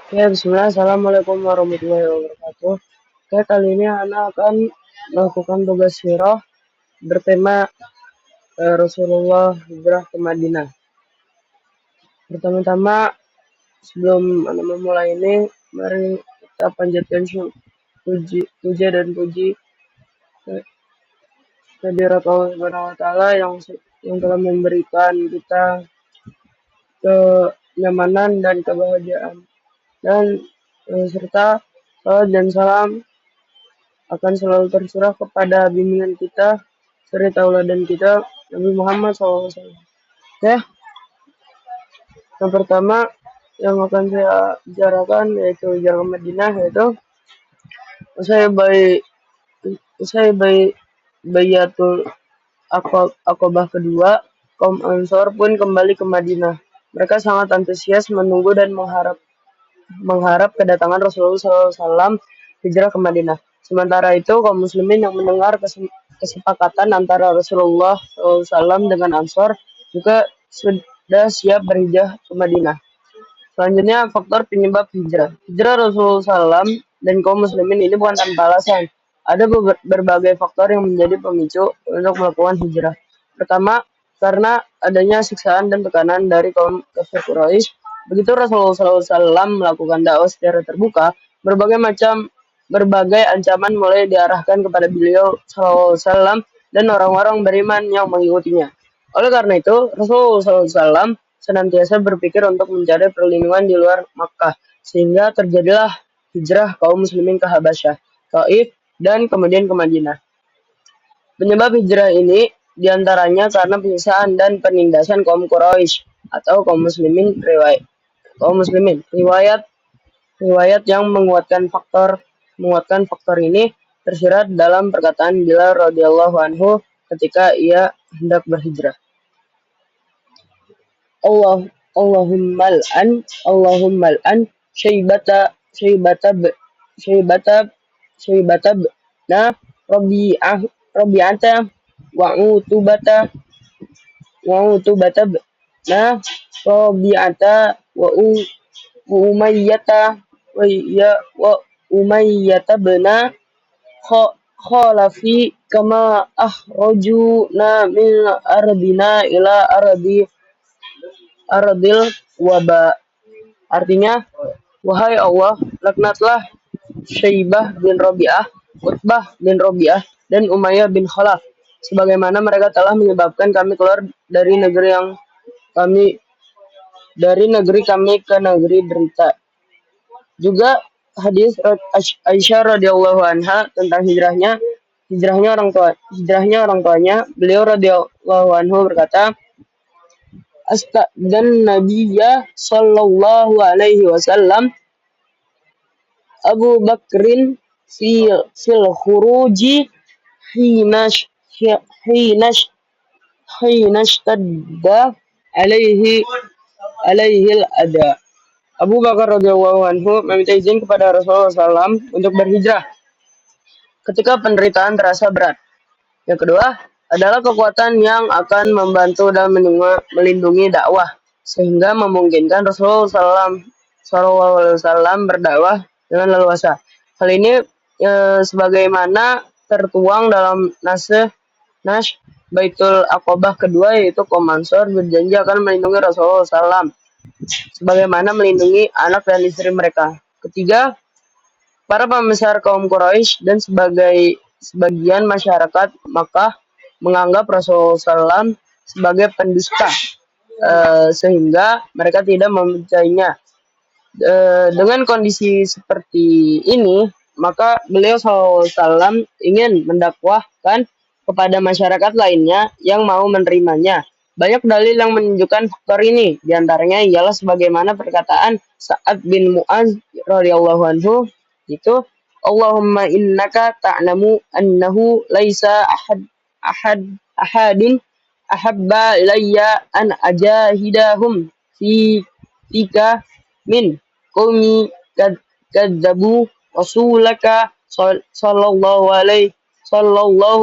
Oke, bismillah, assalamualaikum warahmatullahi wabarakatuh. Oke, kali ini Ana akan melakukan tugas sirah bertema Rasulullah hijrah ke Madinah. Pertama-tama, sebelum Ana memulai ini, mari kita panjatkan puja dan puji kehadirat Allah Subhanahu wa Ta'ala yang telah memberikan kita kenyamanan dan kebahagiaan, dan serta salat dan salam akan selalu tercurah kepada bimbingan kita, suri tauladan kita, Nabi Muhammad SAW. Oke, yang pertama yang akan saya bicarakan yaitu hijrah Madinah, yaitu usai bayi usai bayatul Aqabah kedua, kaum Ansor pun kembali ke Madinah. Mereka sangat antusias menunggu dan mengharap kedatangan Rasulullah SAW hijrah ke Madinah. Sementara itu, kaum muslimin yang mendengar kesepakatan antara Rasulullah SAW dengan Ansor juga sudah siap berhijrah ke Madinah. Selanjutnya, faktor penyebab hijrah. Hijrah Rasulullah SAW dan kaum muslimin ini bukan tanpa alasan. Ada berbagai faktor yang menjadi pemicu untuk melakukan hijrah. Pertama, karena adanya siksaan dan tekanan dari kaum kafir Quraisy. Begitu Rasulullah SAW melakukan dakwah secara terbuka, berbagai ancaman mulai diarahkan kepada beliau SAW dan orang-orang beriman yang mengikutinya. Oleh karena itu, Rasulullah SAW senantiasa berpikir untuk mencari perlindungan di luar Makkah, sehingga terjadilah hijrah kaum muslimin ke Habasyah, Taif, dan kemudian ke Madinah. Penyebab hijrah ini diantaranya karena penyiksaan dan penindasan kaum Quraisy atau kaum muslimin riwayat yang menguatkan faktor ini tersirat dalam perkataan Bilal radhiyallahu anhu ketika ia hendak berhijrah. Allahumma al'an syaibata syaibata syaibata syaibata na Rabi'ata wa utubata na Rabi'ata wa Umayyata wa Umayyata bena khalafi kama akhrajuna min ardina ila ardil waba. Artinya, wahai Allah, laknatlah Syaibah bin Rabi'ah, Utbah bin Rabi'ah, dan Umayyah bin Khalaf, sebagaimana mereka telah menyebabkan kami keluar dari negeri kami ke negeri derita. Juga hadis Aisyah radhiyallahu anha tentang hijrahnya orang tuanya, beliau radhiyallahu anhu berkata, dan Nabiya sallallahu alaihi wasallam Abu Bakrin fil khuruji hinash hinash hinashtadda alaihi al-ada. Abu Bakar radhiyallahu anhu meminta izin kepada Rasulullah SAW untuk berhijrah ketika penderitaan terasa berat. Yang kedua adalah kekuatan yang akan membantu dan melindungi dakwah, sehingga memungkinkan Rasulullah SAW berdakwah dengan leluasa. Hal ini sebagaimana tertuang dalam Nas Baitul Aqabah kedua, yaitu kaum Ansor berjanji akan melindungi Rasulullah SAW sebagaimana melindungi anak dan istri mereka. Ketiga, para pembesar kaum Quraisy dan sebagian masyarakat Makkah menganggap Rasulullah SAW sebagai pendusta, sehingga mereka tidak mempercayainya. Dengan kondisi seperti ini, maka beliau SAW ingin mendakwahkan kepada masyarakat lainnya yang mau menerimanya. Banyak dalil yang menunjukkan faktor ini, diantaranya ialah sebagaimana perkataan Sa'ad bin Mu'adz radhiyallahu anhu, itu Allahumma innaka ta'lamu annahu laisa ahadun ahabba ilayya an ajahidahum fika min qaumi kadzabu rasulaka sallallahu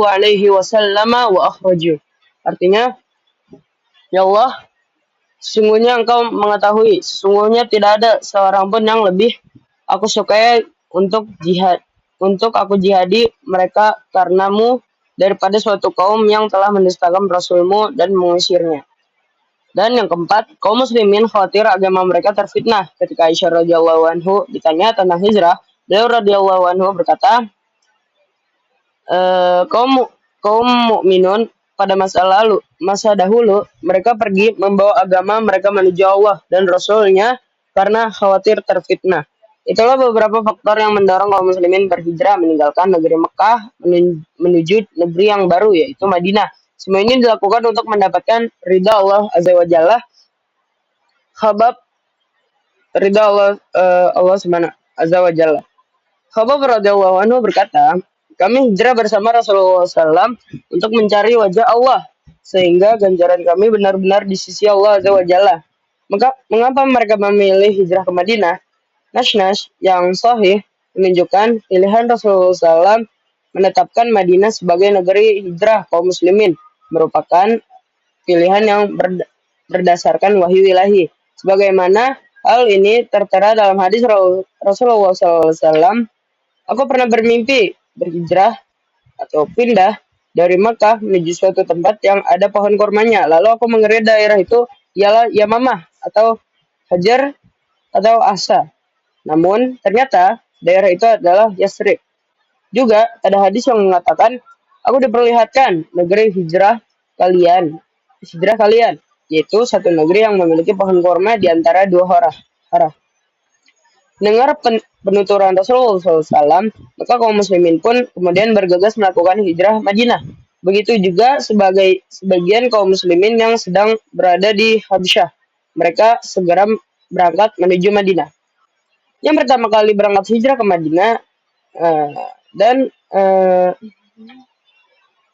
alaihi wasallam wa akhraju. Artinya, ya Allah, Sesungguhnya engkau mengetahui, sesungguhnya tidak ada seorang pun yang lebih aku sukai untuk aku jihadi mereka karenamu daripada suatu kaum yang telah mendustakan Rasulmu dan mengusirnya. Dan yang keempat, kaum muslimin khawatir agama mereka terfitnah. Ketika Aisyah radhiyallahu anhu ditanya tentang hijrah, beliau radhiyallahu anhu berkata, kaum kaum mukminun pada masa dahulu mereka pergi membawa agama mereka menuju Allah dan Rasulnya karena khawatir terfitnah. Itulah beberapa faktor yang mendorong kaum muslimin berhijrah meninggalkan negeri Mekah menuju negeri yang baru yaitu Madinah. Semua ini dilakukan untuk mendapatkan ridha Allah Azza wa Jalla, khabab ridha Allah Subhanahu Azza wa Jalla. Khabbab radhiyallahu anhu berkata, kami hijrah bersama Rasulullah SAW untuk mencari wajah Allah, sehingga ganjaran kami benar-benar di sisi Allah Azza wa Jalla. Maka, mengapa mereka memilih hijrah ke Madinah? Nas-nas yang sahih menunjukkan pilihan Rasulullah SAW menetapkan Madinah sebagai negeri hijrah kaum muslimin, merupakan pilihan yang berdasarkan wahyu ilahi. Sebagaimana hal ini tertera dalam hadis Rasulullah SAW, aku pernah bermimpi berhijrah atau pindah dari Makkah menuju suatu tempat yang ada pohon kurmanya. Lalu aku mengira daerah itu ialah Yamamah atau Hajar atau Asa. Namun ternyata daerah itu adalah Yasrib. Juga ada hadis yang mengatakan, aku diperlihatkan negeri hijrah kalian, yaitu satu negeri yang memiliki pohon kurma di antara dua arah. Dengar penuturan Rasulullah SAW, maka kaum muslimin pun kemudian bergegas melakukan hijrah Madinah. Begitu juga sebagian kaum muslimin yang sedang berada di Habsyah. Mereka segera berangkat menuju Madinah. Yang pertama kali berangkat hijrah ke Madinah dan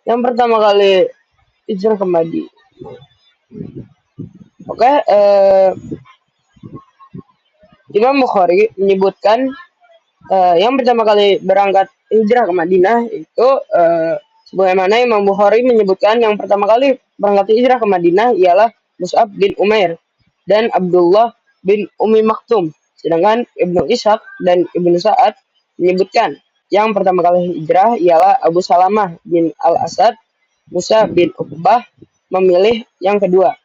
yang pertama kali hijrah ke Madinah. Oke, Imam Bukhari menyebutkan yang pertama kali berangkat hijrah ke Madinah itu sebagaimana Imam Bukhari menyebutkan yang pertama kali berangkat hijrah ke Madinah ialah Mus'ab bin Umair dan Abdullah bin Umi Maktum. Sedangkan Ibnu Ishaq dan Ibnu Sa'ad menyebutkan yang pertama kali hijrah ialah Abu Salamah bin Al-Asad. Musa bin Uqbah memilih yang kedua.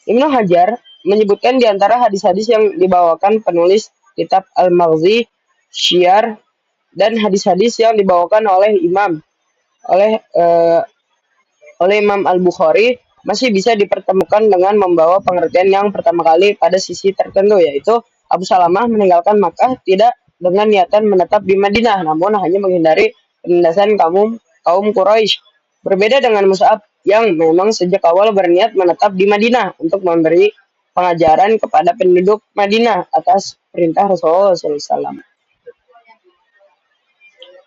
Ibnu Hajar menyebutkan di antara hadis-hadis yang dibawakan penulis kitab Al-Maghzi, Syiar, dan hadis-hadis yang dibawakan oleh Imam Al-Bukhari masih bisa dipertemukan dengan membawa pengertian yang pertama kali pada sisi tertentu, yaitu Abu Salamah meninggalkan Makkah tidak dengan niatan menetap di Madinah, namun hanya menghindari penindasan kaum Quraisy. Berbeda dengan Mus'ab yang memang sejak awal berniat menetap di Madinah untuk memberi pengajaran kepada penduduk Madinah atas perintah Rasulullah SAW.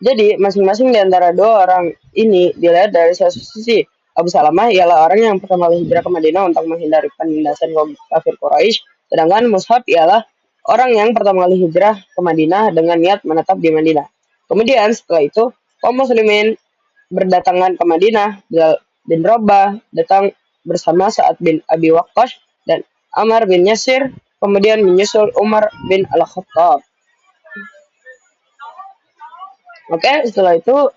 Jadi, masing-masing di antara dua orang ini dilihat dari satu sisi. Abu Salamah ialah orang yang pertama kali hijrah ke Madinah untuk menghindari penindasan kaum kafir Quraisy, sedangkan Mus'ab ialah orang yang pertama kali hijrah ke Madinah dengan niat menetap di Madinah. Kemudian setelah itu, kaum muslimin berdatangan ke Madinah. Bilal bin Rabah datang bersama Sa'ad bin Abi Waqqas dan Ammar bin Yasir, kemudian menyusul Umar bin Al-Khattab. Oke, setelah itu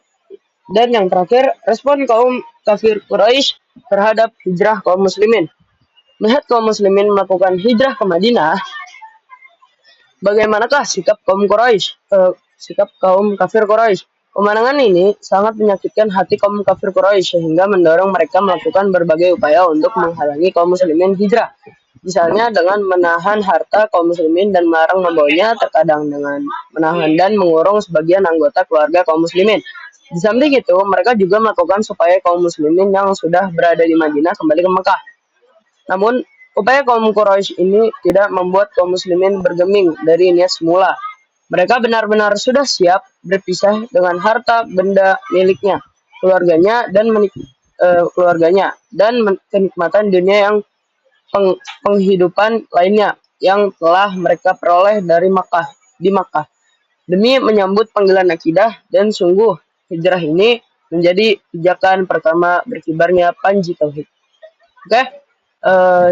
dan yang terakhir, respon kaum kafir Quraisy terhadap hijrah kaum muslimin. Melihat kaum muslimin melakukan hijrah ke Madinah, bagaimanakah sikap kaum kafir Quraisy? Pemandangan ini sangat menyakitkan hati kaum kafir Quraisy sehingga mendorong mereka melakukan berbagai upaya untuk menghalangi kaum muslimin hijrah. Misalnya dengan menahan harta kaum muslimin dan melarang membawanya, terkadang dengan menahan dan mengurung sebagian anggota keluarga kaum muslimin. Di samping itu, mereka juga melakukan supaya kaum muslimin yang sudah berada di Madinah kembali ke Mekah. Namun, upaya kaum Quraisy ini tidak membuat kaum muslimin bergeming dari niat semula. Mereka benar-benar sudah siap berpisah dengan harta benda miliknya, keluarganya dan kenikmatan dunia yang penghidupan lainnya yang telah mereka peroleh di Makkah demi menyambut panggilan akidah, dan sungguh hijrah ini menjadi pijakan pertama berkibarnya panji tauhid. Oke?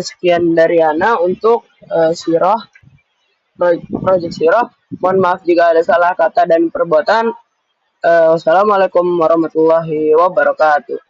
Sekian dari Ana untuk Sirah, Project Sirah. Mohon maaf jika ada salah kata dan perbuatan. Wassalamualaikum warahmatullahi wabarakatuh.